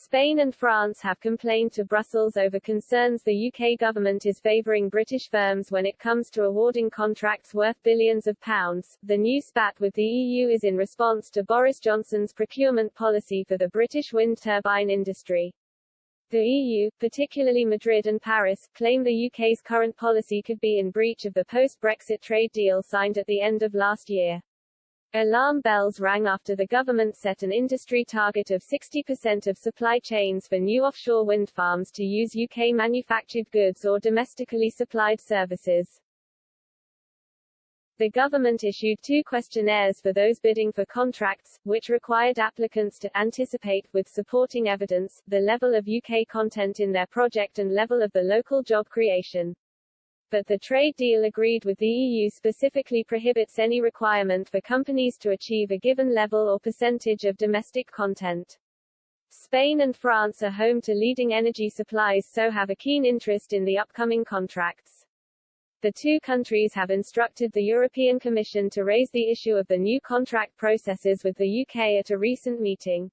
Spain and France have complained to Brussels over concerns the UK government is favouring British firms when it comes to awarding contracts worth billions of pounds. The new spat with the EU is in response to Boris Johnson's procurement policy for the British wind turbine industry. The EU, particularly Madrid and Paris, claim the UK's current policy could be in breach of the post-Brexit trade deal signed at the end of last year. Alarm bells rang after the government set an industry target of 60% of supply chains for new offshore wind farms to use UK-manufactured goods or domestically supplied services. The government issued 2 questionnaires for those bidding for contracts, which required applicants to anticipate, with supporting evidence, the level of UK content in their project and level of the local job creation. But the trade deal agreed with the EU specifically prohibits any requirement for companies to achieve a given level or percentage of domestic content. Spain and France are home to leading energy supplies, so have a keen interest in the upcoming contracts. The 2 countries have instructed the European Commission to raise the issue of the new contract processes with the UK at a recent meeting.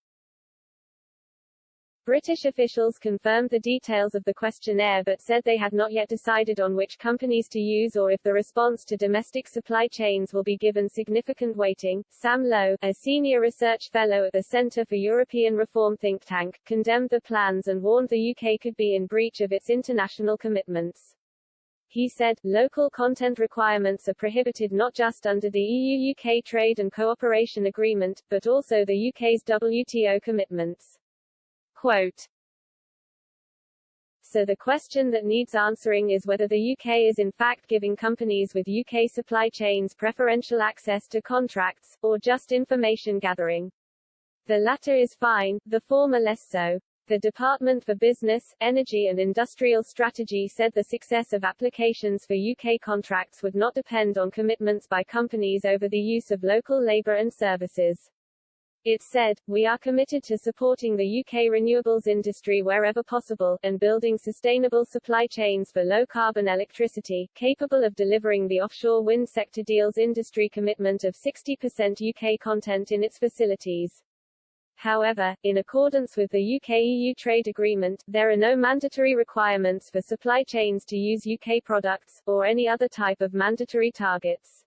British officials confirmed the details of the questionnaire but said they had not yet decided on which companies to use or if the response to domestic supply chains will be given significant weighting. Sam Lowe, a senior research fellow at the Centre for European Reform think tank, condemned the plans and warned the UK could be in breach of its international commitments. He said, local content requirements are prohibited not just under the EU-UK Trade and Cooperation Agreement, but also the UK's WTO commitments. Quote, so the question that needs answering is whether the UK is in fact giving companies with UK supply chains preferential access to contracts, or just information gathering. The latter is fine, the former less so. The Department for Business, Energy and Industrial Strategy said the success of applications for UK contracts would not depend on commitments by companies over the use of local labour and services. It said, we are committed to supporting the UK renewables industry wherever possible, and building sustainable supply chains for low-carbon electricity, capable of delivering the offshore wind sector deal's industry commitment of 60% UK content in its facilities. However, in accordance with the UK-EU trade agreement, there are no mandatory requirements for supply chains to use UK products, or any other type of mandatory targets.